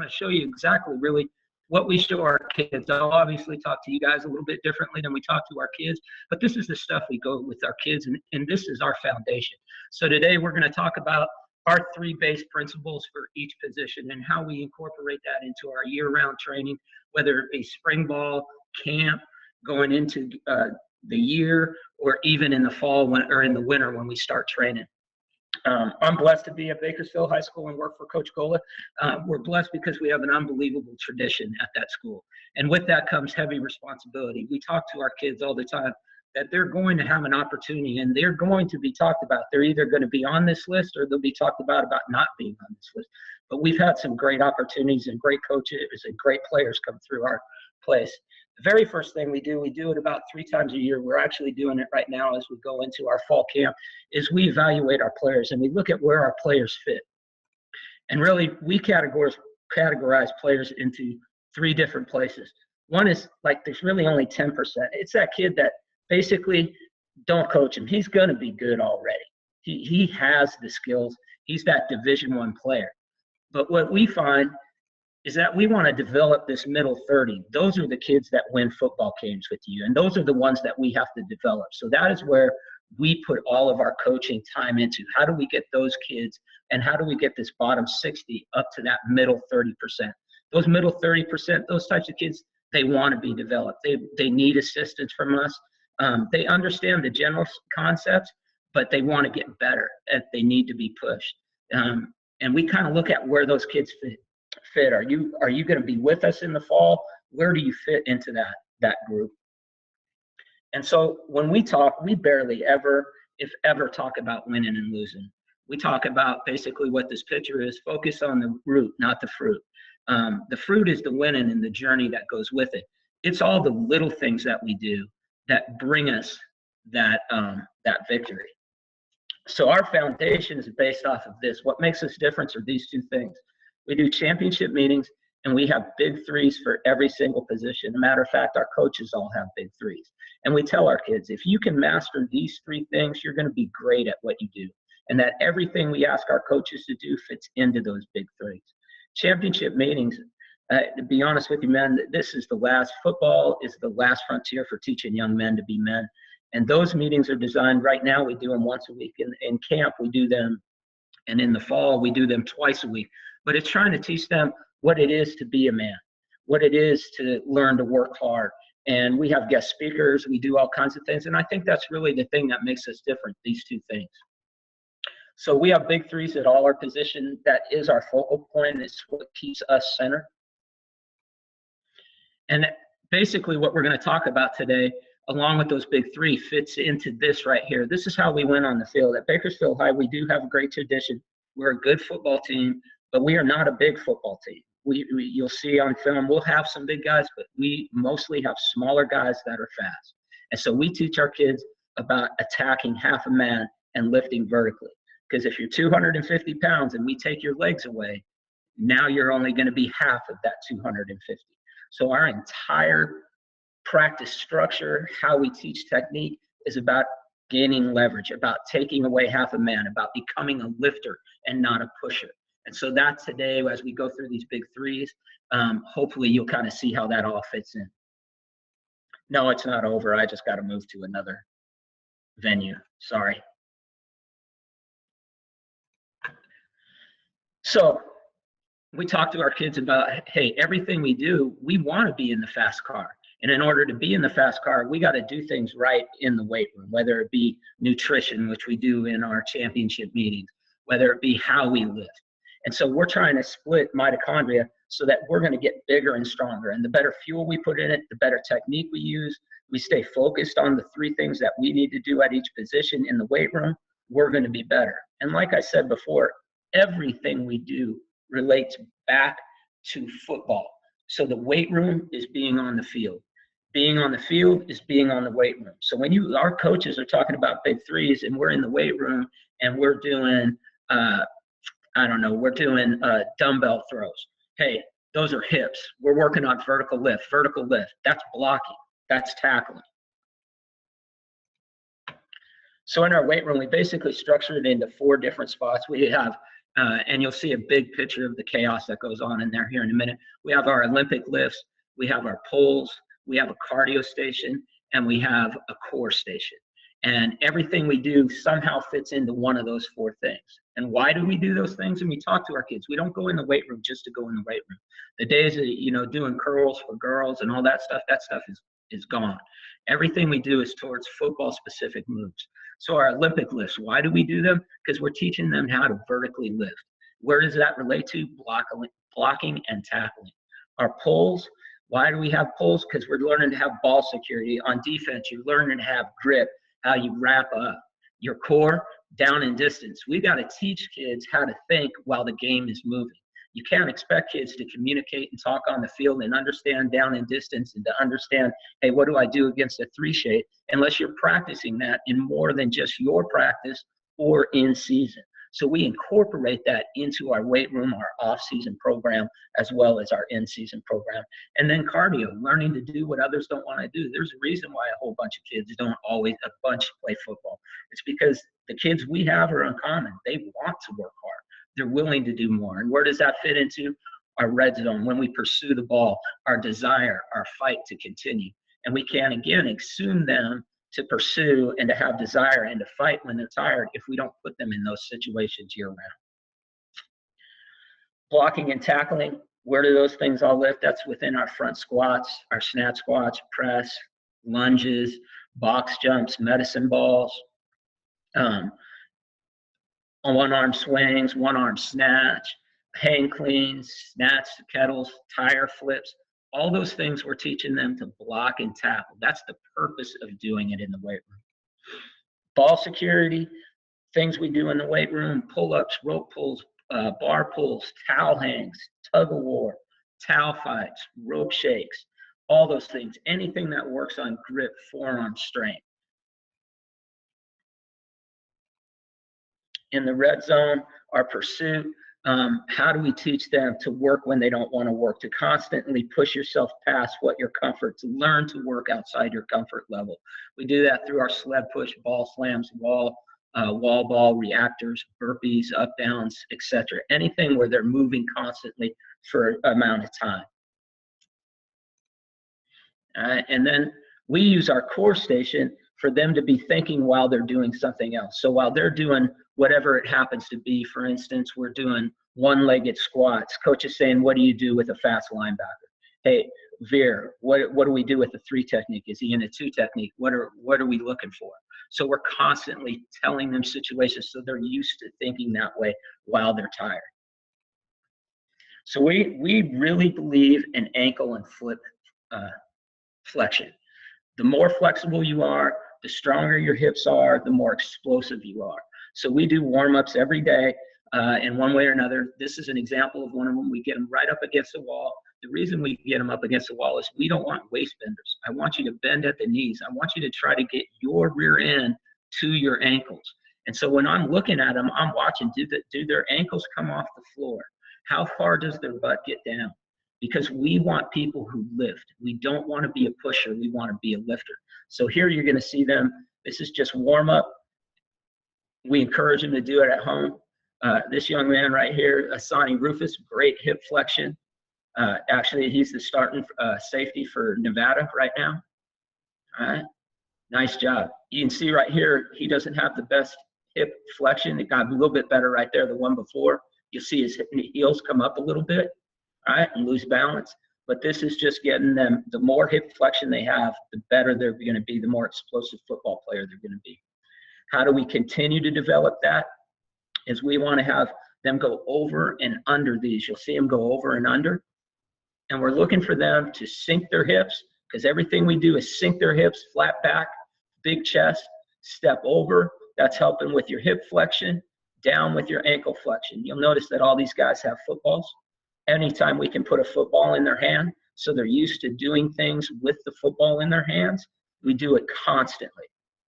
to show you exactly really what we show our kids. I'll obviously talk to you guys a little bit differently than we talk to our kids, but this is the stuff we go with our kids, and this is our foundation. So today we're going to talk about our 3 base principles for each position and how we incorporate that into our year-round training, whether it be spring ball, camp, going into the year, or even in the fall or in the winter when we start training. I'm blessed to be at Bakersfield High School and work for Coach Gola. We're blessed because we have an unbelievable tradition at that school. And with that comes heavy responsibility. We talk to our kids all the time that they're going to have an opportunity and they're going to be talked about. They're either going to be on this list or they'll be talked about not being on this list. But we've had some great opportunities and great coaches and great players come through our place. The very first thing we do it about 3 times a year. We're actually doing it right now as we go into our fall camp, is we evaluate our players and we look at where our players fit. And really, we categorize players into 3 different places. One is like there's really only 10%. It's that kid that basically don't coach him. He's going to be good already. He has the skills. He's that Division I player. But what we find is that we want to develop this middle 30. Those are the kids that win football games with you, and those are the ones that we have to develop. So that is where we put all of our coaching time into. How do we get those kids, and how do we get this bottom 60 up to that middle 30%? Those middle 30%, those types of kids, they want to be developed. They need assistance from us. They understand the general concepts, but they want to get better, and they need to be pushed. And we kind of look at where those kids fit. Are you going to be with us in the fall? Where do you fit into that group? And so when we talk, we barely ever, if ever, talk about winning and losing. We talk about basically what this picture is. Focus on the root, not the fruit. The fruit is the winning and the journey that goes with it. It's all the little things that we do that bring us that victory. So our foundation is based off of this. What makes us different are these 2 things. We do championship meetings, and we have big 3s for every single position. As a matter of fact, our coaches all have big 3s. And we tell our kids, if you can master these 3 things, you're going to be great at what you do. And that everything we ask our coaches to do fits into those big 3s. Championship meetings, to be honest with you, men, this is the last. Football is the last frontier for teaching young men to be men. And those meetings are designed right now. We do them once a week. In camp, we do them. And in the fall, we do them twice a week. But it's trying to teach them what it is to be a man, what it is to learn to work hard. And we have guest speakers. We do all kinds of things. And I think that's really the thing that makes us different, these 2 things. So we have big 3s at all our positions. That is our focal point. It's what keeps us centered. And basically what we're going to talk about today, along with those big 3, fits into this right here. This is how we win on the field. At Bakersfield High, we do have a great tradition. We're a good football team, but we are not a big football team. You'll see on film, we'll have some big guys, but we mostly have smaller guys that are fast. And so we teach our kids about attacking half a man and lifting vertically. Because if you're 250 pounds and we take your legs away, now you're only going to be half of that 250. So our entire practice structure, how we teach technique, is about gaining leverage, about taking away half a man, about becoming a lifter and not a pusher. And so that today, as we go through these big 3s, hopefully you'll kind of see how that all fits in. No, it's not over. I just got to move to another venue. Sorry. So we talk to our kids about, hey, everything we do, we want to be in the fast car. And in order to be in the fast car, we got to do things right in the weight room, whether it be nutrition, which we do in our championship meetings, whether it be how we lift. And so we're trying to split mitochondria so that we're going to get bigger and stronger. And the better fuel we put in it, the better technique we use, we stay focused on the 3 things that we need to do at each position in the weight room, we're going to be better. And like I said before, everything we do relates back to football. So the weight room is being on the field. Being on the field is being on the weight room. So when our coaches are talking about big 3s and we're in the weight room and we're doing, we're doing dumbbell throws. Hey, those are hips. We're working on vertical lift. Vertical lift, that's blocking. That's tackling. So in our weight room, we basically structured it into 4 different spots. We have And you'll see a big picture of the chaos that goes on in there here in a minute. We have our Olympic lifts, we have our poles, we have a cardio station, and we have a core station. And everything we do somehow fits into one of those four things. And why do we do those things? And we talk to our kids. We don't go in the weight room just to go in the weight room. The days of, you know, doing curls for girls and all that stuff is gone. Everything we do is towards football specific moves. So our Olympic lifts, why do we do them? Because we're teaching them how to vertically lift. Where does that relate to? Blocking and tackling. Our poles, why do we have poles? Because we're learning to have ball security. On defense, you're learning to have grip, how you wrap up. Your core, down and distance. We got to teach kids how to think while the game is moving. You can't expect kids to communicate and talk on the field and understand down and distance and to understand, hey, what do I do against a three shape, unless you're practicing that in more than just your practice or in season. So we incorporate that into our weight room, our off-season program, as well as our in-season program. And then cardio, learning to do what others don't want to do. There's a reason why a whole bunch of kids don't always play football. It's because the kids we have are uncommon. They want to work hard. They're willing to do more. And where does that fit into? Our red zone, when we pursue the ball, our desire, our fight to continue. And we can, again, assume them to pursue and to have desire and to fight when they're tired if we don't put them in those situations year round. Blocking and tackling, where do those things all lift? That's within our front squats, our snatch squats, press, lunges, box jumps, medicine balls, one-arm swings, one-arm snatch, hang cleans, snatch, kettles, tire flips. All those things we're teaching them to block and tackle. That's the purpose of doing it in the weight room. Ball security, things we do in the weight room, pull-ups, rope pulls, bar pulls, towel hangs, tug of war, towel fights, rope shakes, all those things. Anything that works on grip, forearm strength. In the red zone, our pursuit, how do we teach them to work when they don't want to work, to constantly push yourself past what your comfort, to learn to work outside your comfort level. We do that through our sled push, ball slams, wall ball, reactors, burpees, up downs, etc. Anything where they're moving constantly for an amount of time. And then we use our core station for them to be thinking while they're doing something else. So while they're doing whatever it happens to be, for instance, we're doing one-legged squats. Coach is saying, what do you do with a fast linebacker? Hey, Veer, what do we do with the 3 technique? Is he in a 2 technique? What are we looking for? So we're constantly telling them situations so they're used to thinking that way while they're tired. So we really believe in ankle and foot flexion. The more flexible you are, the stronger your hips are, the more explosive you are. So we do warm-ups every day in one way or another. This is an example of one of them. We get them right up against the wall. The reason we get them up against the wall is we don't want waist benders. I want you to bend at the knees. I want you to try to get your rear end to your ankles. And so when I'm looking at them, I'm watching, do their ankles come off the floor? How far does their butt get down? Because we want people who lift. We don't want to be a pusher. We want to be a lifter. So here you're going to see them. This is just warm up. We encourage them to do it at home. This young man right here, Asani Rufus, great hip flexion. Actually, he's the starting safety for Nevada right now. All right, nice job. You can see right here, he doesn't have the best hip flexion. It got a little bit better right there, the one before. You'll see his heels come up a little bit, all right, and lose balance. But this is just getting them, the more hip flexion they have, the better they're going to be, the more explosive football player they're going to be. How do we continue to develop that? Is we want to have them go over and under these. You'll see them go over and under. And we're looking for them to sink their hips, because everything we do is sink their hips, flat back, big chest, step over. That's helping with your hip flexion, down with your ankle flexion. You'll notice that all these guys have footballs. Anytime we can put a football in their hand, so they're used to doing things with the football in their hands, we do it constantly.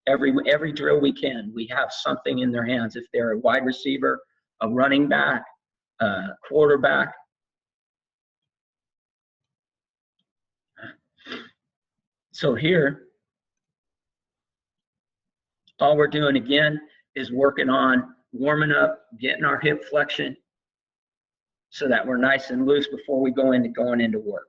Every drill we can, we have something in their hands. If they're a wide receiver, a running back, a quarterback. So here, all we're doing again is working on warming up, getting our hip flexion so that we're nice and loose before we going into work.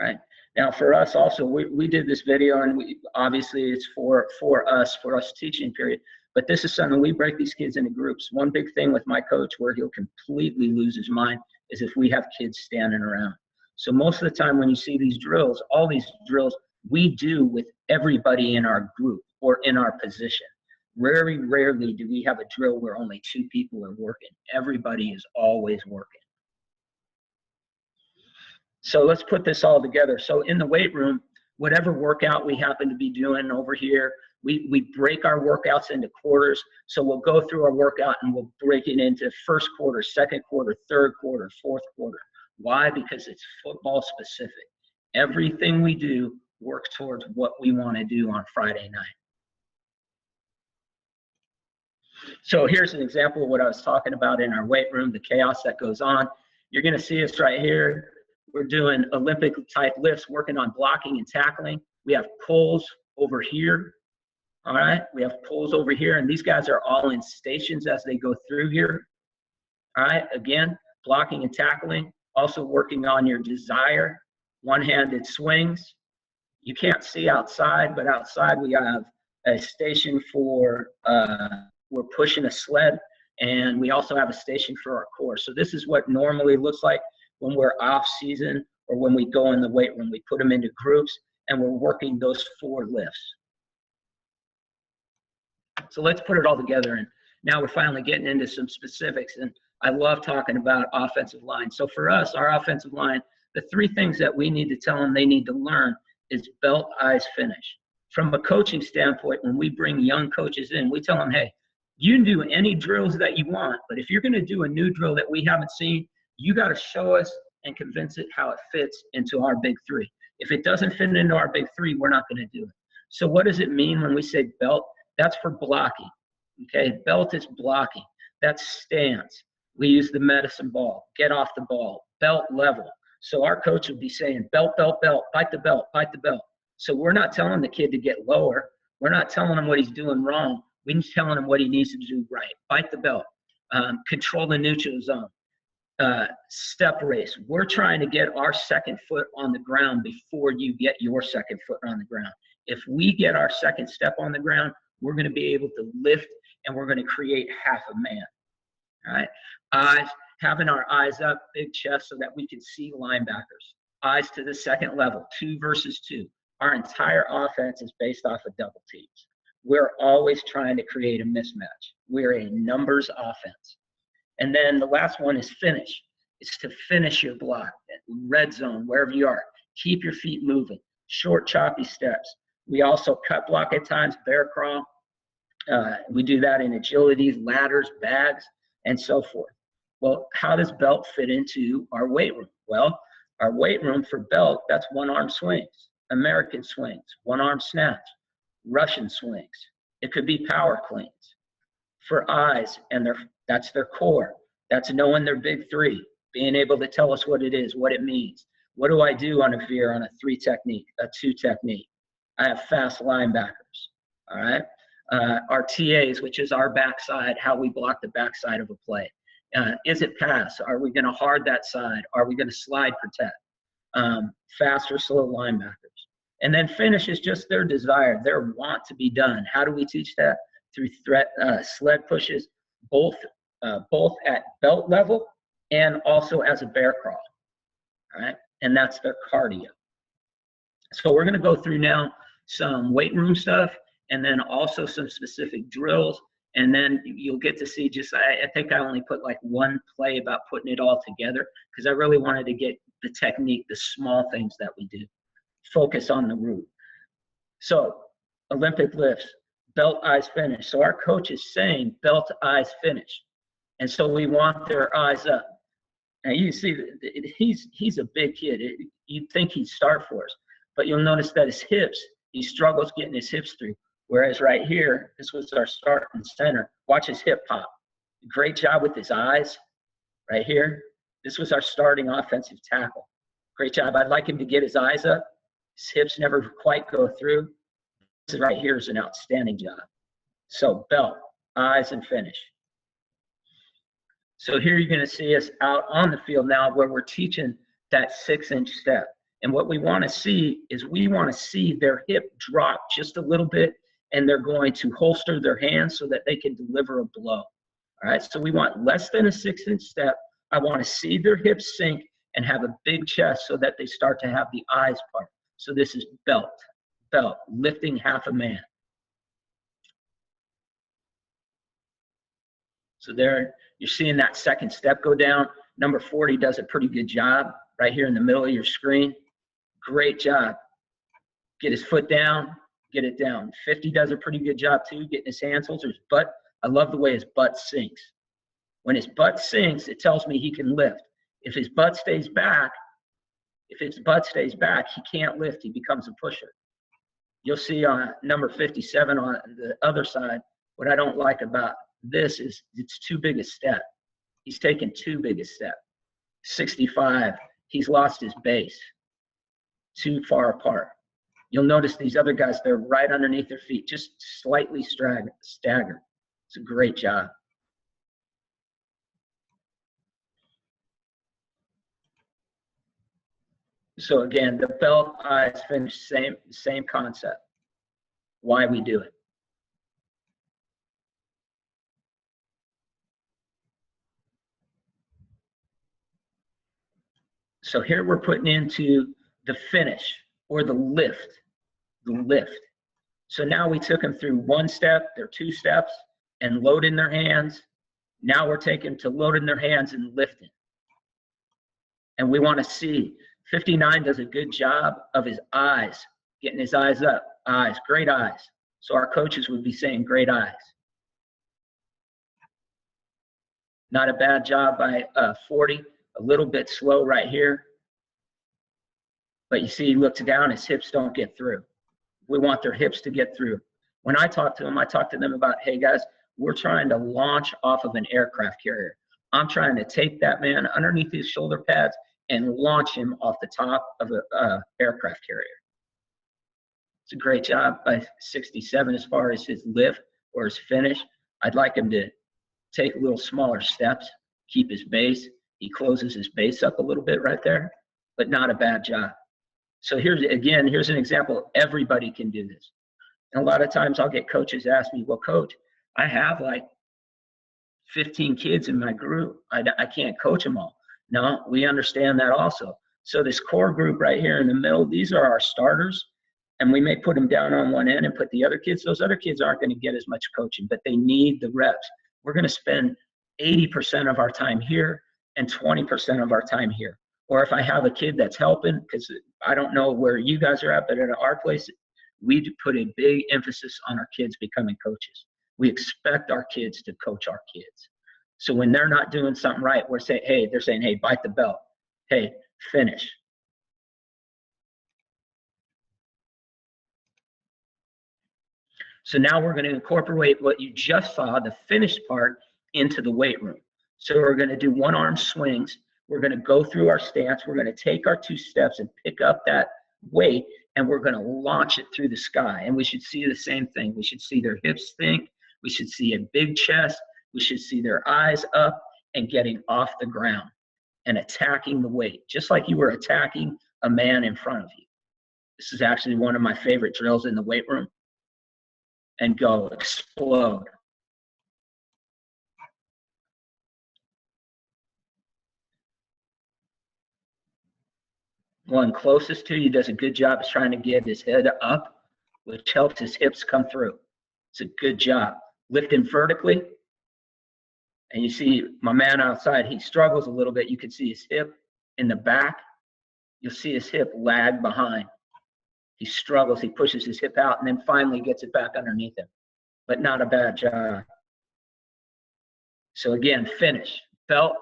All right. Now for us also, we did this video, and obviously it's for us teaching period, but this is something we break these kids into groups. One big thing with my coach where he'll completely lose his mind is if we have kids standing around. So most of the time when you see these drills, all these drills we do with everybody in our group or in our position. Very rarely do we have a drill where only 2 people are working. Everybody is always working. So let's put this all together. So in the weight room, whatever workout we happen to be doing over here, we break our workouts into quarters. So we'll go through our workout and we'll break it into first quarter, second quarter, third quarter, fourth quarter. Why? Because it's football specific. Everything we do works towards what we want to do on Friday night. So here's an example of what I was talking about in our weight room, the chaos that goes on. You're going to see us right here. We're doing Olympic type lifts, working on blocking and tackling. We have pulls over here. All right, we have pulls over here, and these guys are all in stations as they go through here. All right, again, blocking and tackling. Also working on your desire, one-handed swings. You can't see outside, but outside we have a station for, we're pushing a sled, and we also have a station for our core. So this is what normally looks like when we're off season or when we go in the weight room. We put them into groups and we're working those 4 lifts. So let's put it all together, and now we're finally getting into some specifics, and I love talking about offensive line. So for us, our offensive line, the 3 things that we need to tell them they need to learn is belt, eyes, finish. From a coaching standpoint, when we bring young coaches in, we tell them, hey, you can do any drills that you want, but if you're going to do a new drill that we haven't seen, you got to show us and convince it how it fits into our big 3. If it doesn't fit into our big 3, we're not going to do it. So what does it mean when we say belt? That's for blocking. Okay, belt is blocking. That's stance. We use the medicine ball, get off the ball, belt level. So our coach would be saying belt, belt, belt, bite the belt, bite the belt. So we're not telling the kid to get lower. We're not telling him what he's doing wrong. We're just telling him what he needs to do right. Bite the belt, control the neutral zone, step race. We're trying to get our second foot on the ground before you get your second foot on the ground. If we get our second step on the ground, we're going to be able to lift, and we're going to create half a man. All right. Eyes, having our eyes up, big chest so that we can see linebackers. Eyes to the second level, 2 versus 2. Our entire offense is based off of double teams. We're always trying to create a mismatch. We're a numbers offense. And then the last one is finish. It's to finish your block. Red zone, wherever you are. Keep your feet moving. Short, choppy steps. We also cut block at times, bear crawl. We do that in agilities, ladders, bags, and so forth. Well, how does belt fit into our weight room? Well, our weight room for belt, that's 1-arm swings, American swings, 1-arm snatch, Russian swings. It could be power cleans. For eyes, and that's their core. That's knowing their big 3, being able to tell us what it is, what it means. What do I do on a veer on a 3 technique, a 2 technique? I have fast linebackers, all right? Our TAs, which is our backside, how we block the backside of a play. Is it pass? Are we going to hard that side? Are we going to slide protect? Fast or slow linebackers. And then finish is just their desire, their want to be done. How do we teach that? Through sled pushes, both at belt level and also as a bear crawl, all right? And that's their cardio. So we're going to go through now some weight room stuff, and then also some specific drills, and then you'll get to see just, I think I only put like 1 play about putting it all together because I really wanted to get the technique, the small things that we do. Focus on the root. So Olympic lifts, belt, eyes, finish. So our coach is saying belt, eyes, finish. And so we want their eyes up. Now you see, he's a big kid. You'd think he'd start for us, but you'll notice that his hips, he struggles getting his hips through. Whereas right here, this was our start and center. Watch his hip pop. Great job with his eyes right here. This was our starting offensive tackle. Great job. I'd like him to get his eyes up. His hips never quite go through. This right here is an outstanding job. So belt, eyes, and finish. So here you're going to see us out on the field now where we're teaching that 6-inch step. And what we want to see is we want to see their hip drop just a little bit, and they're going to holster their hands so that they can deliver a blow. All right, so we want less than a 6-inch step. I want to see their hips sink and have a big chest so that they start to have the eyes part. So this is belt, lifting half a man. So there, you're seeing that second step go down. Number 40 does a pretty good job right here in the middle of your screen. Great job. Get his foot down, get it down. 50 does a pretty good job too, getting his hands holstered, his butt. I love the way his butt sinks. When his butt sinks, it tells me he can lift. If his butt stays back, he can't lift. He becomes a pusher. You'll see on number 57 on the other side, what I don't like about this is it's too big a step. He's taken too big a step. 65, he's lost his base. Too far apart. You'll notice these other guys, they're right underneath their feet, just slightly staggered. It's a great job. So again, the belt, eyes, finish, same concept. Why we do it. So here we're putting into the finish or the lift. So now we took them through one step, their 2 steps, and loading their hands. Now we're taking them to loading their hands and lifting. And we want to see 59 does a good job of his eyes, getting his eyes up. Eyes, great eyes. So our coaches would be saying great eyes. Not a bad job by 40. A little bit slow right here. But you see, he looks down, his hips don't get through. We want their hips to get through. When I talk to them, I talk to them about, hey guys, we're trying to launch off of an aircraft carrier. I'm trying to take that man underneath his shoulder pads and launch him off the top of an aircraft carrier. It's a great job by 67 as far as his lift or his finish. I'd like him to take a little smaller steps, keep his base. He closes his base up a little bit right there, but not a bad job. So here's an example. Everybody can do this. And a lot of times I'll get coaches ask me, well, coach, I have like 15 kids in my group. I can't coach them all. No, we understand that also. So this core group right here in the middle, these are our starters. And we may put them down on one end and put the other kids. Those other kids aren't going to get as much coaching, but they need the reps. We're going to spend 80% of our time here and 20% of our time here. Or if I have a kid that's helping, because I don't know where you guys are at, but at our place, we put a big emphasis on our kids becoming coaches. We expect our kids to coach our kids. So when they're not doing something right, they're saying, hey, bite the belt. Hey, finish. So now we're going to incorporate what you just saw, the finished part, into the weight room. So we're going to do one-arm swings. We're going to go through our stance. We're going to take our 2 steps and pick up that weight, and we're going to launch it through the sky. And we should see the same thing. We should see their hips think. We should see a big chest. We should see their eyes up and getting off the ground and attacking the weight, just like you were attacking a man in front of you. This is actually one of my favorite drills in the weight room. And go explode. One closest to you does a good job of trying to get his head up, which helps his hips come through. It's a good job. Lifting vertically. And you see my man outside, he struggles a little bit. You can see his hip in the back. You'll see his hip lag behind. He struggles, he pushes his hip out, and then finally gets it back underneath him. But not a bad job. So again, finish. Belt,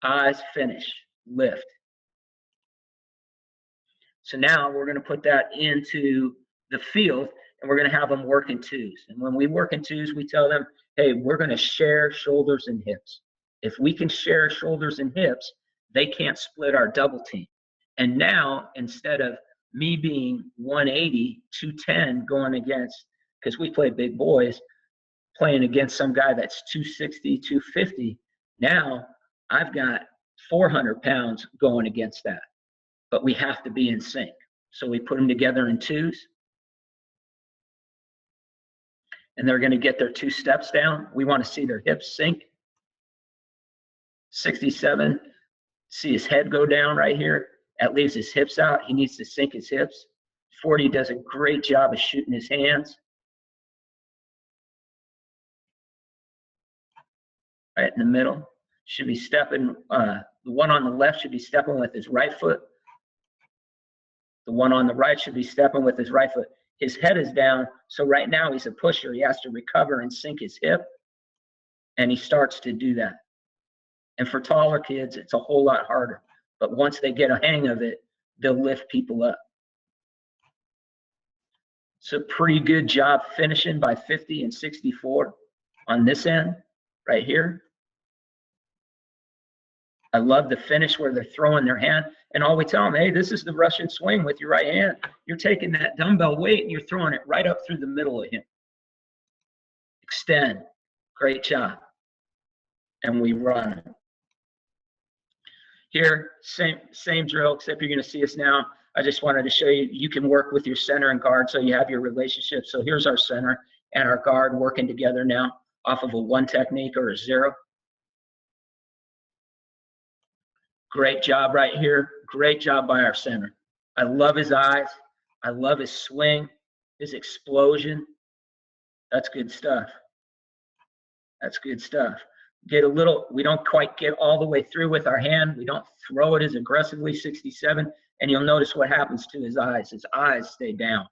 eyes, finish, lift. So now we're going to put that into the field, and we're going to have them work in 2s. And when we work in 2s, we tell them, hey, we're going to share shoulders and hips. If we can share shoulders and hips, they can't split our double team. And now, instead of me being 180, 210 going against, because we play big boys, playing against some guy that's 260, 250, Now I've got 400 pounds going against that, but we have to be in sync. So we put them together in twos, and they're going to get their 2 steps down. We want to see their hips sink. 67, see his head go down right here. That leaves his hips out. He needs to sink his hips. 40 does a great job of shooting his hands. Right in the middle. Should be stepping, the one on the left should be stepping with his right foot. The one on the right should be stepping with his right foot. His head is down, so right now he's a pusher. He has to recover and sink his hip, and he starts to do that. And for taller kids, it's a whole lot harder. But once they get a hang of it, they'll lift people up. So pretty good job finishing by 50 and 64 on this end right here. I love the finish where they're throwing their hand, and all we tell them, hey, this is the Russian swing with your right hand. You're taking that dumbbell weight and you're throwing it right up through the middle of him. Extend. Great job. And we run. Here, same drill, except you're going to see us now. I just wanted to show you, you can work with your center and guard, so you have your relationship. So here's our center and our guard working together now off of a 1 technique or a 0. Great job right here. Great job by our center. I love his eyes. I love his swing, his explosion. That's good stuff. That's good stuff. Get a little, we don't quite get all the way through with our hand. We don't throw it as aggressively, 67. And you'll notice what happens to his eyes. His eyes stay down.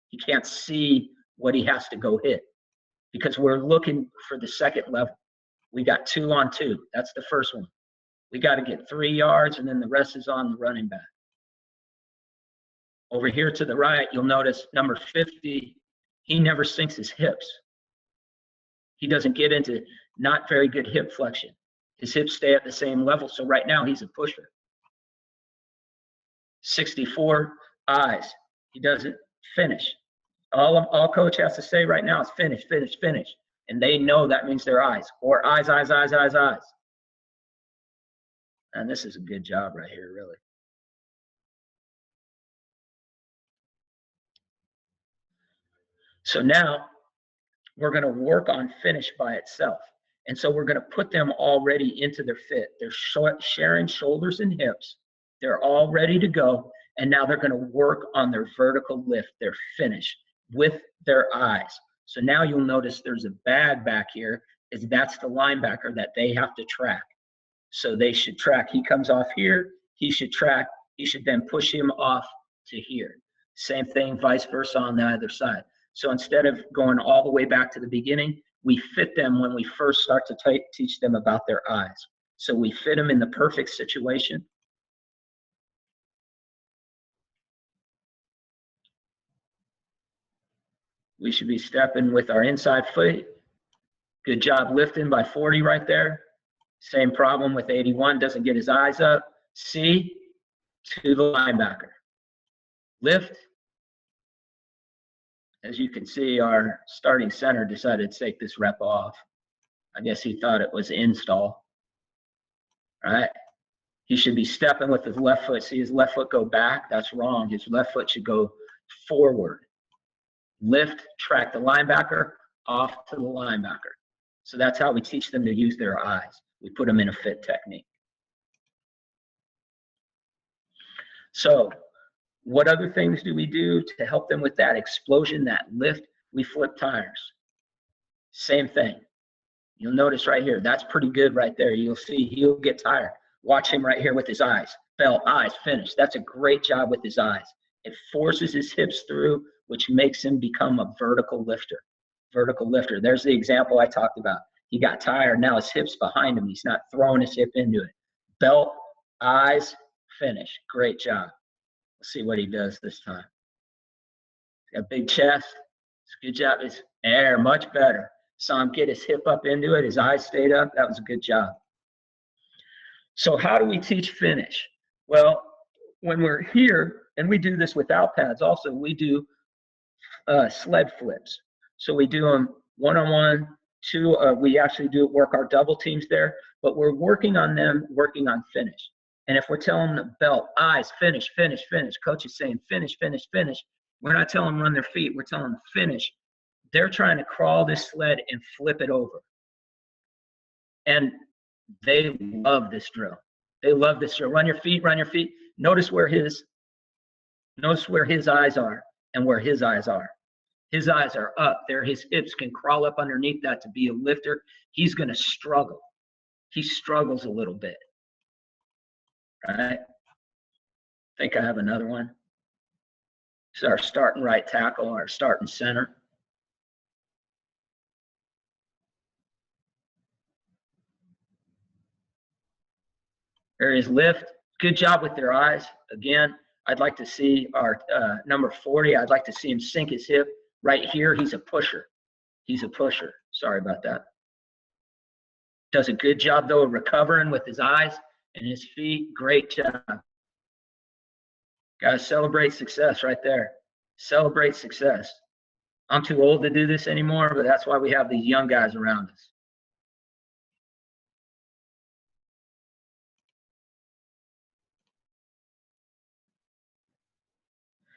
He can't see what he has to go hit because we're looking for the second level. We got 2 on 2. That's the first one. We got to get 3 yards, and then the rest is on the running back. Over here to the right, you'll notice number 50, he never sinks his hips. He doesn't get into not very good hip flexion. His hips stay at the same level, so right now he's a pusher. 64, eyes. He doesn't finish. All coach has to say right now is finish, finish, finish. And they know that means their eyes. Or eyes, eyes, eyes, eyes, eyes. And this is a good job right here, really. So now we're going to work on finish by itself. And so we're going to put them already into their fit. They're sharing shoulders and hips. They're all ready to go. And now they're going to work on their vertical lift, their finish with their eyes. So now you'll notice there's a bag back here. That's the linebacker that they have to track. So they should track. He comes off here. He should track. He should then push him off to here. Same thing, vice versa on the other side. So instead of going all the way back to the beginning, we fit them when we first start to teach them about their eyes. So we fit them in the perfect situation. We should be stepping with our inside foot. Good job lifting by 40 right there. Same problem with 81, doesn't get his eyes up. C to the linebacker. Lift. As you can see, our starting center decided to take this rep off. I guess he thought it was install. All right. He should be stepping with his left foot. See his left foot go back? That's wrong. His left foot should go forward. Lift, track the linebacker, off to the linebacker. So that's how we teach them to use their eyes. We put them in a fit technique. So what other things do we do to help them with that explosion, that lift? We flip tires. Same thing. You'll notice right here, that's pretty good right there. You'll see he'll get tired. Watch him right here with his eyes. Bell, eyes, finish. That's a great job with his eyes. It forces his hips through, which makes him become a vertical lifter. Vertical lifter. There's the example I talked about. He got tired. Now his hip's behind him. He's not throwing his hip into it. Belt, eyes, finish. Great job. Let's see what he does this time. Got a big chest. It's a good job. His air, much better. Saw him get his hip up into it. His eyes stayed up. That was a good job. So how do we teach finish? Well, when we're here, and we do this without pads also, we do sled flips. So we do them 1-on-1, we actually do work our double teams there, but we're working on them, working on finish. And if we're telling them to belt, eyes, finish, finish, finish, coach is saying finish, finish, finish. We're not telling them run their feet. We're telling them finish. They're trying to crawl this sled and flip it over. And they love this drill. They love this drill. Run your feet, run your feet. Notice where his eyes are and where his eyes are. His eyes are up there. His hips can crawl up underneath that to be a lifter. He's going to struggle. He struggles a little bit. All right. I think I have another one. So our starting right tackle, our starting center. There is lift. Good job with their eyes. Again, I'd like to see our number 40. I'd like to see him sink his hip right here. He's a pusher. He's a pusher. Sorry about that. Does a good job, though, of recovering with his eyes and his feet. Great job. Got to celebrate success right there. Celebrate success. I'm too old to do this anymore, but that's why we have these young guys around us.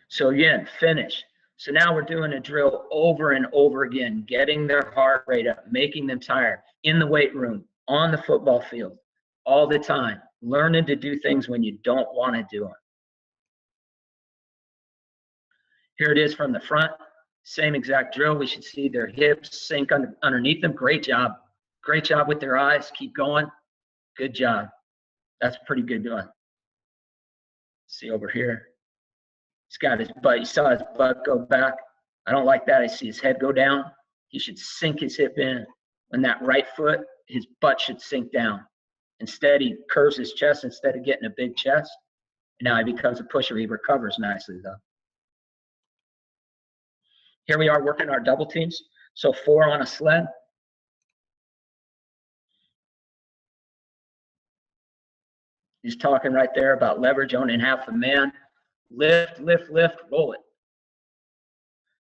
So again, finish. So now we're doing a drill over and over again, getting their heart rate up, making them tired in the weight room, on the football field, all the time, learning to do things when you don't want to do them. Here it is from the front, same exact drill. We should see their hips sink underneath them. Great job. Great job with their eyes. Keep going. Good job. That's pretty good doing. See over here. He's got his butt. You saw his butt go back. I don't like that. I see his head go down. He should sink his hip in. When that right foot, his butt should sink down. Instead, he curves his chest instead of getting a big chest. And now he becomes a pusher. He recovers nicely, though. Here we are working our double teams. So 4 on a sled. He's talking right there about leverage, owning half a man. Lift, lift, lift, roll it.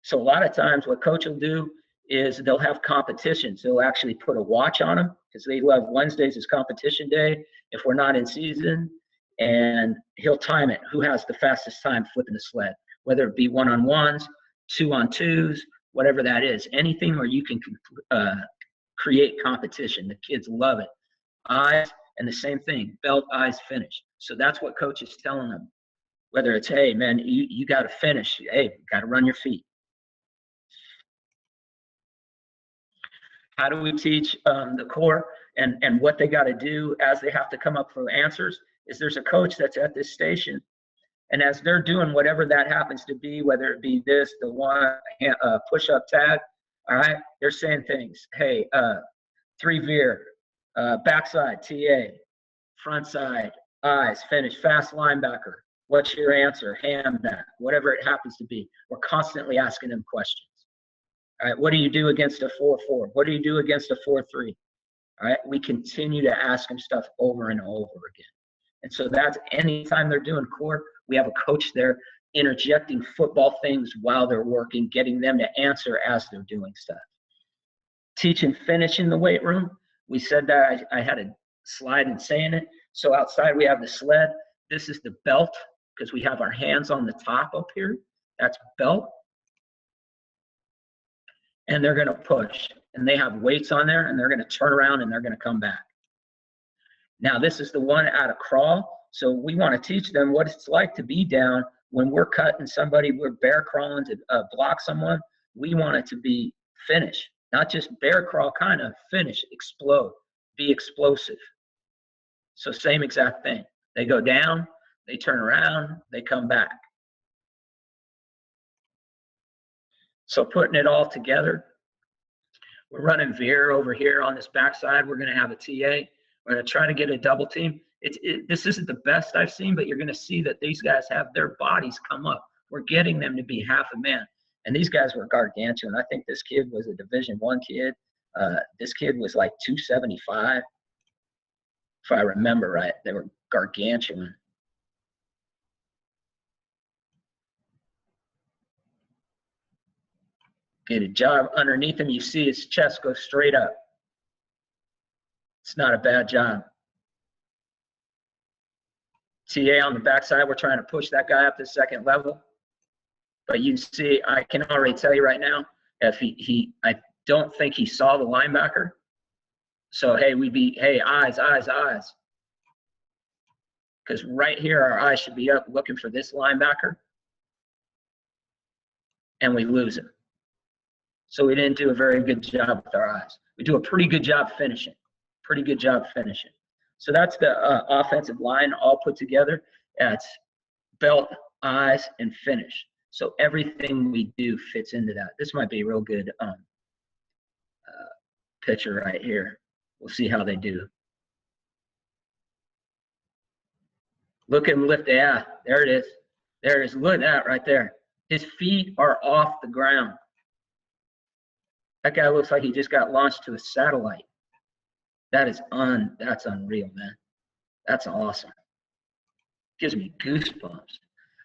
So a lot of times what coach will do is they'll have competitions. They'll actually put a watch on them because they love Wednesdays as competition day if we're not in season. And he'll time it. Who has the fastest time flipping the sled? Whether it be 1-on-1s, 2-on-2s, whatever that is. Anything where you can create competition. The kids love it. Eyes, and the same thing, belt, eyes, finish. So that's what coach is telling them. Whether it's, hey, man, you got to finish. Hey, you got to run your feet. How do we teach the core and what they got to do as they have to come up with answers? Is there's a coach that's at this station, and as they're doing whatever that happens to be, whether it be this, the one push-up tag, all right, they're saying things. Hey, 3 veer, backside, TA, front side, eyes, finish, fast linebacker. What's your answer? Hand back, whatever it happens to be. We're constantly asking them questions. All right, what do you do against a 4-4? What do you do against a 4-3? All right, we continue to ask them stuff over and over again. And so that's anytime they're doing core, we have a coach there interjecting football things while they're working, getting them to answer as they're doing stuff. Teach and finish in the weight room. We said that I had a slide in saying it. So outside we have the sled. This is the belt because we have our hands on the top up here. That's belt. And they're going to push. And they have weights on there, and they're going to turn around, and they're going to come back. Now, this is the one out of crawl. So we want to teach them what it's like to be down when we're cutting somebody, we're bear crawling to block someone. We want it to be finish, not just bear crawl, kind of finish, explode, be explosive. So same exact thing. They go down, they turn around, they come back. So putting it all together, we're running veer over here on this backside. We're going to have a TA. We're going to try to get a double team. This isn't the best I've seen, but you're going to see that these guys have their bodies come up. We're getting them to be half a man. And these guys were gargantuan. I think this kid was a Division I kid. This kid was like 275. If I remember right, they were gargantuan. Get a job underneath him. You see his chest go straight up. It's not a bad job. TA on the backside, we're trying to push that guy up to second level. But you see, I can already tell you right now, if I don't think he saw the linebacker. So, hey, hey, eyes. Because right here, our eyes should be up looking for this linebacker. And we lose him. So we didn't do a very good job with our eyes. We do a pretty good job finishing. So that's the offensive line all put together. That's belt, eyes, and finish. So everything we do fits into that. This might be a real good picture right here. We'll see how they do. Look at him lift. Yeah, there it is. There it is. Look at that right there. His feet are off the ground. That guy looks like he just got launched to a satellite. That's unreal, man. That's awesome. Gives me goosebumps.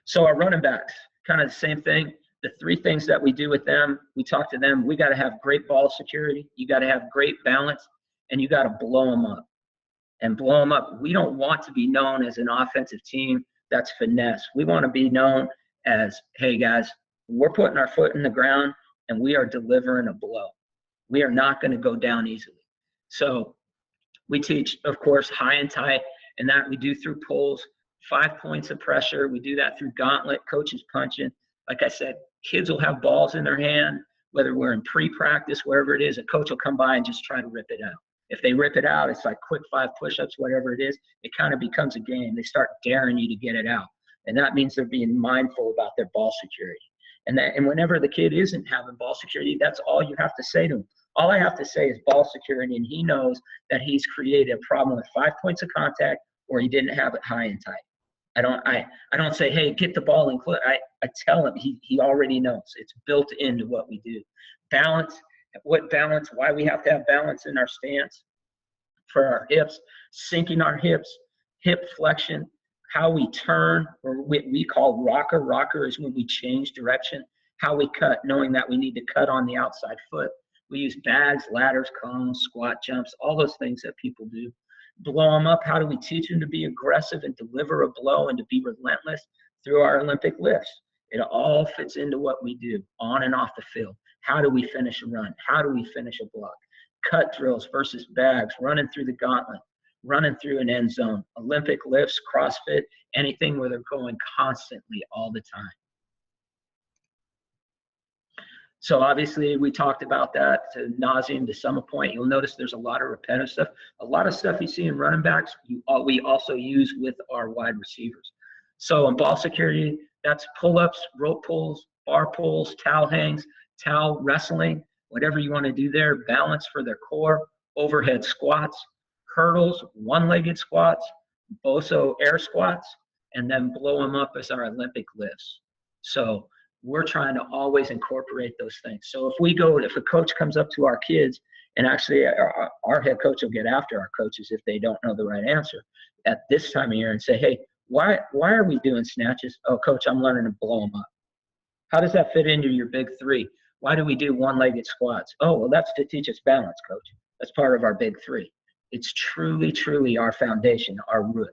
So our running backs, kind of the same thing. The three things that we do with them, we talk to them. We got to have great ball security. You got to have great balance, and you got to blow them up. And blow them up. We don't want to be known as an offensive team that's finesse. We want to be known as, hey guys, we're putting our foot in the ground and we are delivering a blow. We are not going to go down easily. So we teach, of course, high and tight, and that we do through pulls, 5 points of pressure. We do that through gauntlet, coaches punching. Like I said, kids will have balls in their hand, whether we're in pre-practice, wherever it is, a coach will come by and just try to rip it out. If they rip it out, it's like quick 5 push-ups, whatever it is. It kind of becomes a game. They start daring you to get it out. And that means they're being mindful about their ball security. And whenever the kid isn't having ball security, that's all you have to say to him. All I have to say is ball security, and he knows that he's created a problem with 5 points of contact or he didn't have it high and tight. I don't say, hey, get the ball in close. I tell him he already knows. It's built into what we do. Balance. What balance? Why we have to have balance in our stance for our hips, sinking our hips, hip flexion, how we turn, or what we call rocker. Rocker is when we change direction, how we cut, knowing that we need to cut on the outside foot. We use bags, ladders, cones, squat jumps, all those things that people do. Blow them up. How do we teach them to be aggressive and deliver a blow and to be relentless through our Olympic lifts? It all fits into what we do on and off the field. How do we finish a run? How do we finish a block? Cut drills versus bags, running through the gauntlet, running through an end zone, Olympic lifts, CrossFit, anything where they're going constantly all the time. So obviously we talked about that to nauseam, to some point. You'll notice there's a lot of repetitive stuff. A lot of stuff you see in running backs, we also use with our wide receivers. So in ball security, that's pull-ups, rope pulls, bar pulls, towel hangs, towel wrestling, whatever you want to do there, balance for their core, overhead squats, hurdles, one-legged squats, boso air squats, and then blow them up as our Olympic lifts. So we're trying to always incorporate those things. So if a coach comes up to our kids, and actually our head coach will get after our coaches if they don't know the right answer at this time of year and say, hey, why are we doing snatches? Oh, coach, I'm learning to blow them up. How does that fit into your big three? Why do we do one-legged squats? Oh, well, that's to teach us balance, coach. That's part of our big three. It's truly, truly our foundation, our root.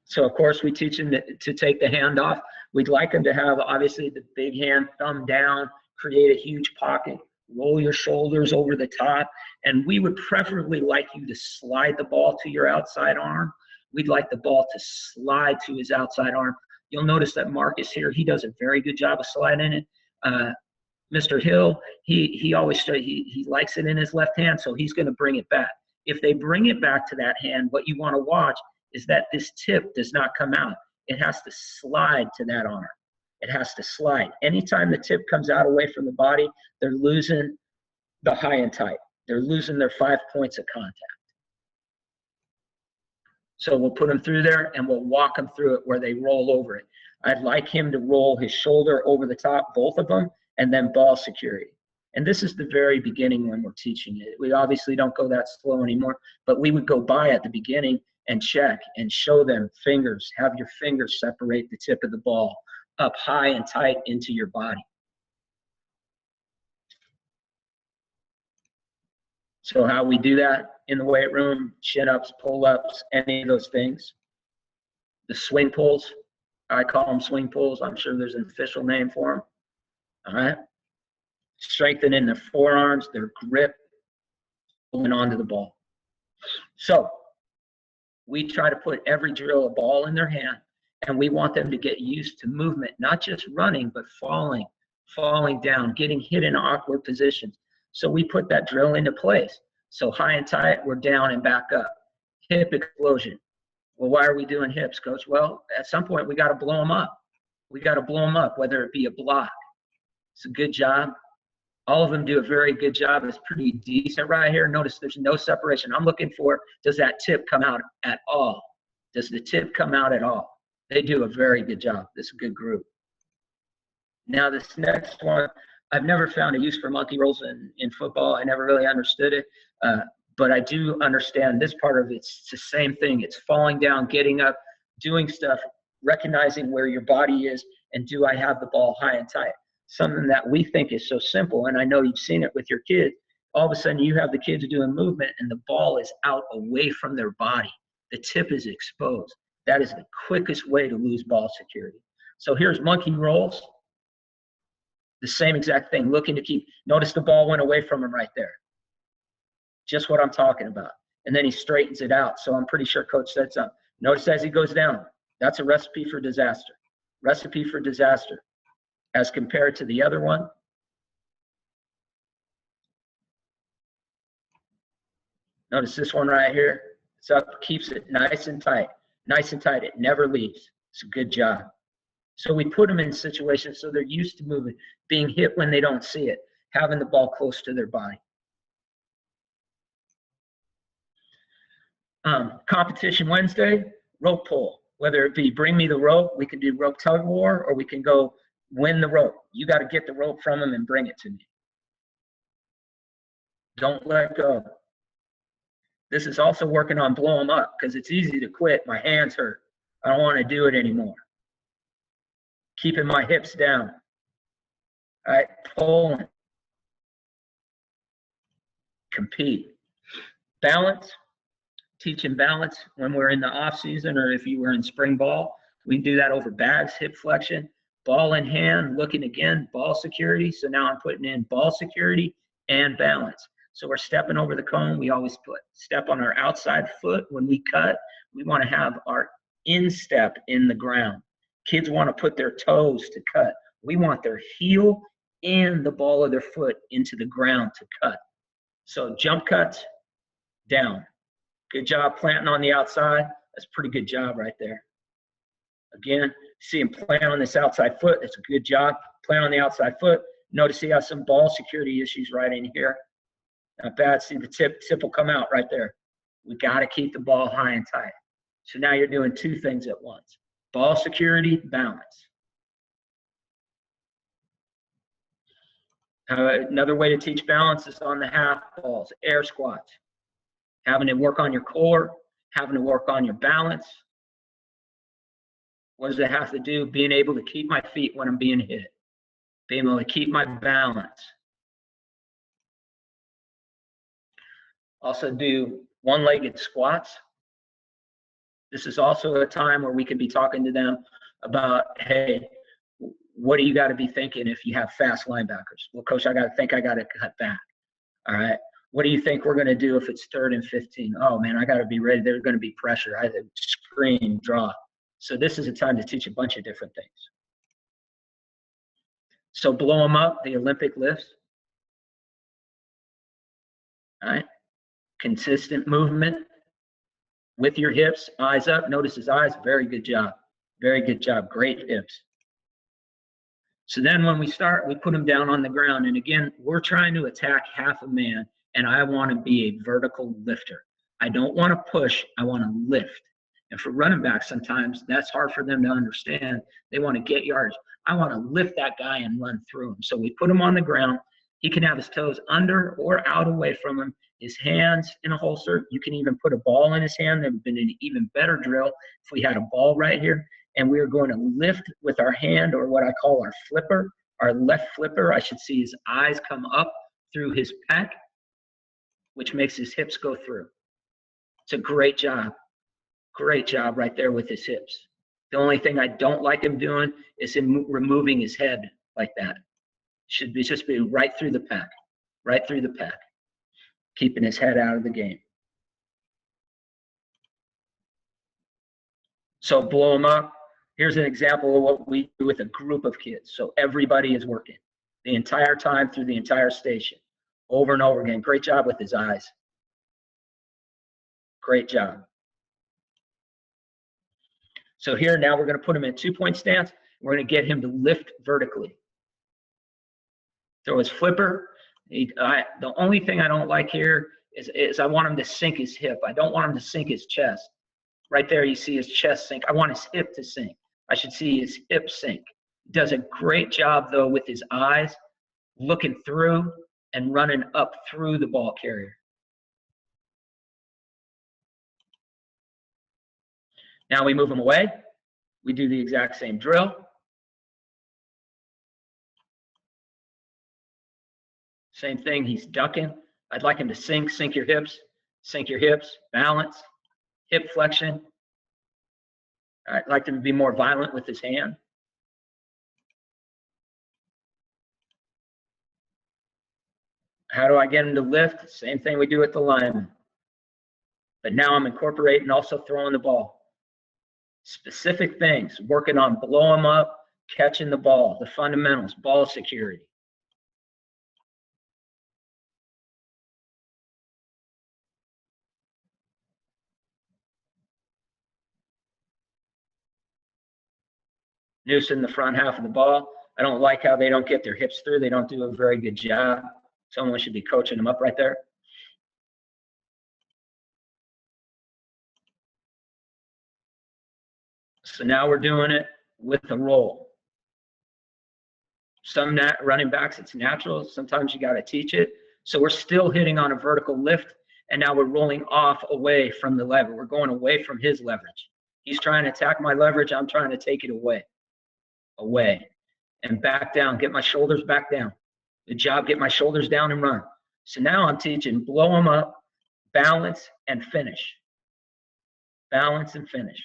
So, of course, we teach them to take the hand off. We'd like them to have, obviously, the big hand, thumb down, create a huge pocket, roll your shoulders over the top, and we would preferably like you to slide the ball to your outside arm. We'd like the ball to slide to his outside arm. You'll notice that Marcus here, he does a very good job of sliding it. Mr. Hill, he always he likes it in his left hand, so he's going to bring it back. If they bring it back to that hand, what you want to watch is that this tip does not come out. It has to slide to that arm. It has to slide. Anytime the tip comes out away from the body, they're losing the high and tight. They're losing their 5 points of contact. So we'll put them through there and we'll walk them through it where they roll over it. I'd like him to roll his shoulder over the top, both of them, and then ball security. And this is the very beginning when we're teaching it. We obviously don't go that slow anymore, but we would go by at the beginning and check and show them fingers. Have your fingers separate the tip of the ball. up high and tight into your body. So how we do that in the weight room, chin-ups, pull-ups, any of those things. The swing pulls, I call them swing pulls. I'm sure there's an official name for them. All right. Strengthening their forearms, their grip, holding onto the ball. So we try to put every drill a ball in their hand, and we want them to get used to movement, not just running, but falling down, getting hit in awkward positions. So we put that drill into place. So high and tight, we're down and back up. Hip explosion. Well, why are we doing hips, coach? Well, at some point, we got to blow them up. We got to blow them up, whether it be a block. It's a good job. All of them do a very good job. It's pretty decent right here. Notice there's no separation. I'm looking for, does that tip come out at all? Does the tip come out at all? They do a very good job. This is a good group. Now this next one, I've never found a use for monkey rolls in football. I never really understood it, but I do understand this part of it. It's the same thing. It's falling down, getting up, doing stuff, recognizing where your body is, and do I have the ball high and tight? Something that we think is so simple, and I know you've seen it with your kids. All of a sudden, you have the kids doing movement, and the ball is out away from their body. The tip is exposed. That is the quickest way to lose ball security. So here's monkey rolls. The same exact thing, looking to keep, notice the ball went away from him right there. Just what I'm talking about. And then he straightens it out. So I'm pretty sure coach said something. Notice as he goes down, that's a recipe for disaster. Recipe for disaster. As compared to the other one, notice this one right here. It's up, keeps it nice and tight. Nice and tight. It never leaves. It's a good job. So we put them in situations so they're used to moving, being hit when they don't see it, having the ball close to their body. Competition Wednesday, rope pull. Whether it be bring me the rope, we can do rope tug of war, or we can go win the rope. You got to get the rope from them and bring it to me. Don't let go. This is also working on blow them up because it's easy to quit. My hands hurt. I don't want to do it anymore. Keeping my hips down. All right, pulling. Compete. Balance. Teaching balance when we're in the off season, or if you were in spring ball, we do that over bags, hip flexion, ball in hand, looking again, ball security. So now I'm putting in ball security and balance. So we're stepping over the cone. We always step on our outside foot. When we cut, we want to have our instep in the ground. Kids want to put their toes to cut. We want their heel and the ball of their foot into the ground to cut. So jump cuts, down. Good job planting on the outside. That's a pretty good job right there. Again, see him plant on this outside foot. That's a good job. Plant on the outside foot. Notice he has some ball security issues right in here. Not bad. See the tip will come out right there. We got to keep the ball high and tight. So now you're doing two things at once. Ball security, balance. Another way to teach balance is on the half balls, air squats. Having to work on your core, having to work on your balance. What does it have to do? Being able to keep my feet when I'm being hit. Being able to keep my balance. Also do one-legged squats. This is also a time where we can be talking to them about, hey, what do you got to be thinking if you have fast linebackers? Well, coach, I got to cut back. All right. What do you think we're going to do if it's 3rd and 15? Oh, man, I got to be ready. There's going to be pressure. I have to screen, draw. So this is a time to teach a bunch of different things. So blow them up, the Olympic lifts. All right. Consistent movement with your hips, eyes up. Notice his eyes. Very good job. Very good job. Great hips. So then when we start, we put them down on the ground. And again, we're trying to attack half a man. And I want to be a vertical lifter. I don't want to push. I want to lift. And for running backs, sometimes that's hard for them to understand. They want to get yards. I want to lift that guy and run through him. So we put him on the ground. He can have his toes under or out away from him, his hands in a holster. You can even put a ball in his hand. That would have been an even better drill if we had a ball right here. and we are going to lift with our hand, or what I call our flipper, our left flipper. I should see his eyes come up through his pec, which makes his hips go through. It's a great job. Great job right there with his hips. The only thing I don't like him doing is him removing his head like that. Should be just be right through the pec, right through the pec, keeping his head out of the game. So blow him up. Here's an example of what we do with a group of kids. So everybody is working the entire time through the entire station, over and over again. Great job with his eyes. Great job. So here now we're going to put him in 2-point stance. We're going to get him to lift vertically. Throw his flipper. The only thing I don't like here is I want him to sink his hip. I don't want him to sink his chest. Right there you see his chest sink. I want his hip to sink. I should see his hip sink. He does a great job though with his eyes, looking through and running up through the ball carrier. Now we move him away. We do the exact same drill. Same thing, he's ducking. I'd like him to sink your hips, balance, hip flexion. I'd like him to be more violent with his hand. How do I get him to lift? Same thing we do with the lineman. But now I'm incorporating also throwing the ball. Specific things, working on blow him up, catching the ball, the fundamentals, ball security. Noose in the front half of the ball. I don't like how they don't get their hips through. They don't do a very good job. Someone should be coaching them up right there. So now we're doing it with the roll. Some running backs, it's natural. Sometimes you got to teach it. So we're still hitting on a vertical lift, and now we're rolling off away from the lever. We're going away from his leverage. He's trying to attack my leverage. I'm trying to take it away, and back down, get my shoulders back down. Good job, get my shoulders down and run. So now I'm teaching blow them up, balance, and finish. Balance and finish.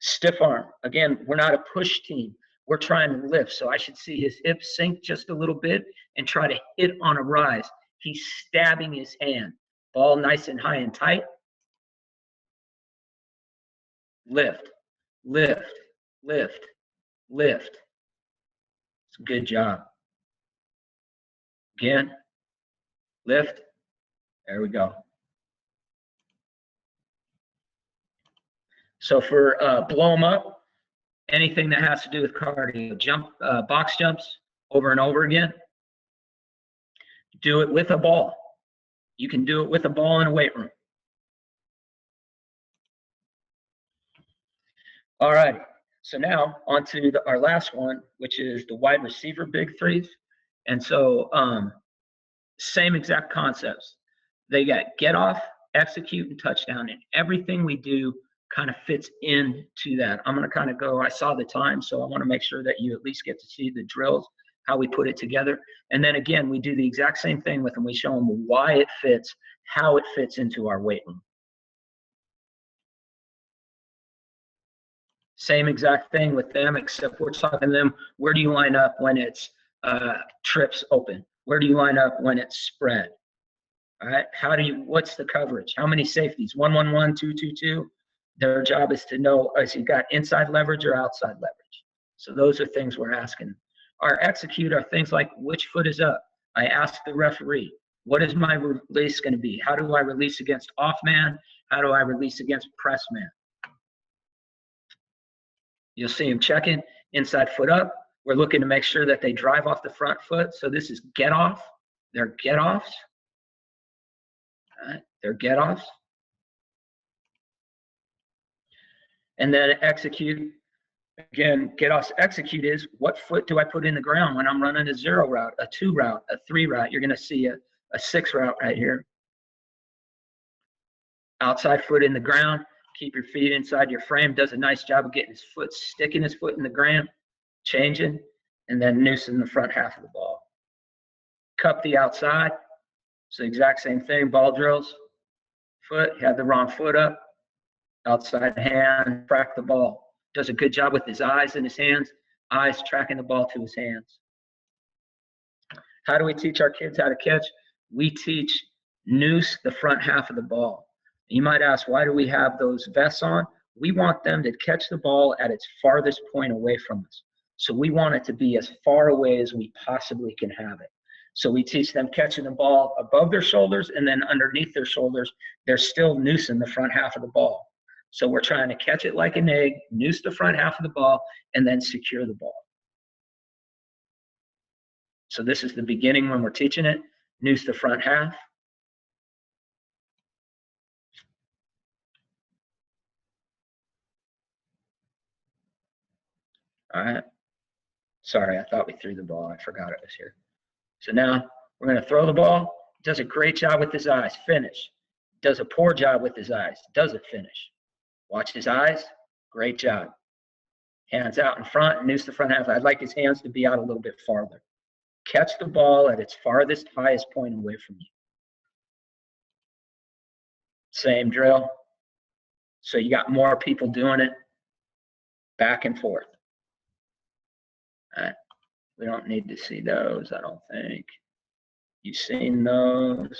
Stiff arm. Again, we're not a push team. We're trying to lift. So I should see his hips sink just a little bit and try to hit on a rise. He's stabbing his hand. Ball nice and high and tight. Lift, lift, lift, lift. It's a good job. Again, lift. There we go. So for blow them up, anything that has to do with cardio, jump, box jumps over and over again. Do it with a ball. You can do it with a ball in a weight room. All right, so now on to our last one, which is the wide receiver big threes. And so same exact concepts. They got get off, execute, and touchdown, and everything we do kind of fits into that. I'm going to kind of go, I saw the time, so I want to make sure that you at least get to see the drills, how we put it together. And then again, we do the exact same thing with them. We show them why it fits, how it fits into our weight room. Same exact thing with them, except we're talking to them, where do you line up when it's trips open? Where do you line up when it's spread? All right, what's the coverage? How many safeties? 1-1-1, 2-2-2. Their job is to know, is he got inside leverage or outside leverage? So those are things we're asking. Our execute are things like, which foot is up? I ask the referee, what is my release going to be? How do I release against off man? How do I release against press man? You'll see him checking inside foot up. We're looking to make sure that they drive off the front foot. So this is get off. They're get offs. All right, they're get offs. And then execute. Again, get offs execute is what foot do I put in the ground when I'm running a 0 route, a 2 route, a 3 route. You're going to see a 6 route right here. Outside foot in the ground. Keep your feet inside your frame. Does a nice job of getting his foot, sticking his foot in the ground, changing, and then noosing the front half of the ball. Cup the outside. So exact same thing, ball drills. Foot, had the wrong foot up. Outside hand, track the ball. Does a good job with his eyes and his hands. Eyes tracking the ball to his hands. How do we teach our kids how to catch? We teach noose the front half of the ball. You might ask, why do we have those vests on? We want them to catch the ball at its farthest point away from us. So we want it to be as far away as we possibly can have it. So we teach them catching the ball above their shoulders, and then underneath their shoulders, they're still noosing the front half of the ball. So we're trying to catch it like an egg, noose the front half of the ball, and then secure the ball. So this is the beginning when we're teaching it. Noose the front half. All right. Sorry, I thought we threw the ball. I forgot it was here. So now we're going to throw the ball. Does a great job with his eyes. Finish. Does a poor job with his eyes. Doesn't finish. Watch his eyes. Great job. Hands out in front. Noose the front half. I'd like his hands to be out a little bit farther. Catch the ball at its farthest, highest point away from you. Same drill. So you got more people doing it. Back and forth. All right. We don't need to see those, I don't think. You've seen those. You've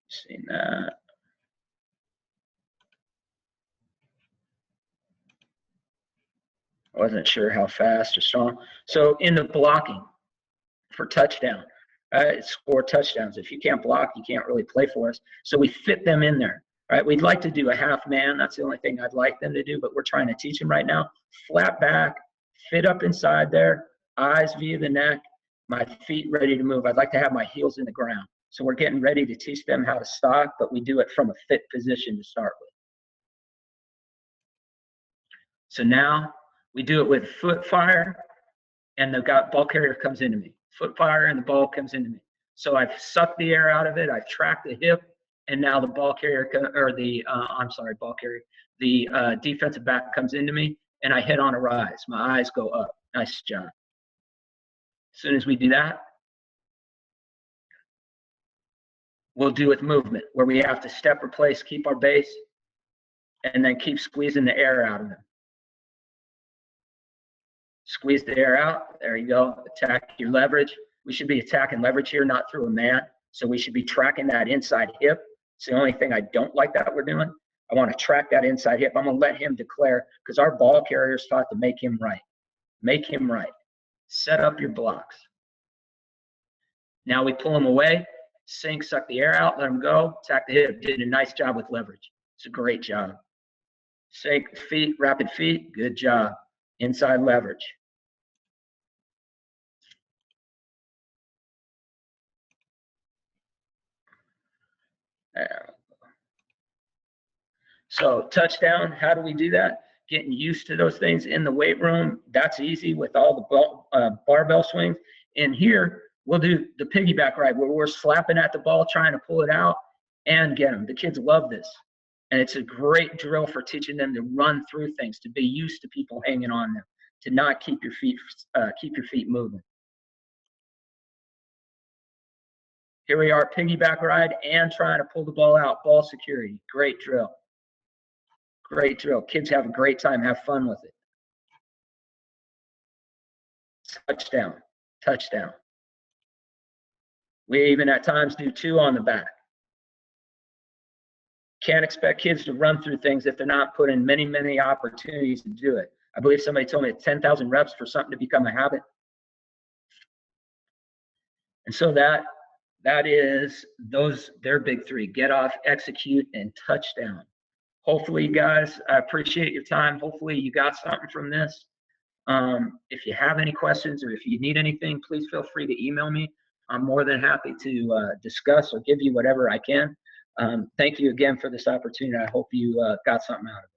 seen that. I wasn't sure how fast or strong. So in the blocking for touchdown, score touchdowns. If you can't block, you can't really play for us. So we fit them in there. Right? We'd like to do a half man. That's the only thing I'd like them to do, but we're trying to teach them right now. Flat back, fit up inside there, eyes via the neck, my feet ready to move. I'd like to have my heels in the ground. So we're getting ready to teach them how to stock, but we do it from a fit position to start with. So now we do it with foot fire, and the ball carrier comes into me. Foot fire and the ball comes into me. So I've sucked the air out of it. I've tracked the hip, and now the ball carrier, the defensive back comes into me, and I hit on a rise. My eyes go up. Nice job. As soon as we do that, we'll do with movement, where we have to step, replace, keep our base, and then keep squeezing the air out of them. Squeeze the air out. There you go. Attack your leverage. We should be attacking leverage here, not through a man. So we should be tracking that inside hip. It's the only thing I don't like that we're doing. I want to track that inside hip. I'm going to let him declare, because our ball carrier is taught to make him right. Make him right. Set up your blocks. Now we pull him away. Sink, suck the air out, let him go. Attack the hip. Did a nice job with leverage. It's a great job. Sink feet, rapid feet. Good job. Inside leverage. So touchdown, how do we do that? Getting used to those things in the weight room. That's easy with all the barbell swings. And here, we'll do the piggyback ride where we're slapping at the ball, trying to pull it out and get them. The kids love this. And it's a great drill for teaching them to run through things, to be used to people hanging on them, to not keep your feet moving. Here we are, piggyback ride and trying to pull the ball out. Ball security, great drill. Great drill. Kids have a great time, have fun with it. Touchdown, touchdown. We even at times do 2 on the back. Can't expect kids to run through things if they're not put in many, many opportunities to do it. I believe somebody told me 10,000 reps for something to become a habit. And so that is their big 3: get off, execute, and touchdown. Hopefully, guys, I appreciate your time. Hopefully you got something from this. If you have any questions or if you need anything, please feel free to email me. I'm more than happy to discuss or give you whatever I can. Thank you again for this opportunity. I hope you got something out of it.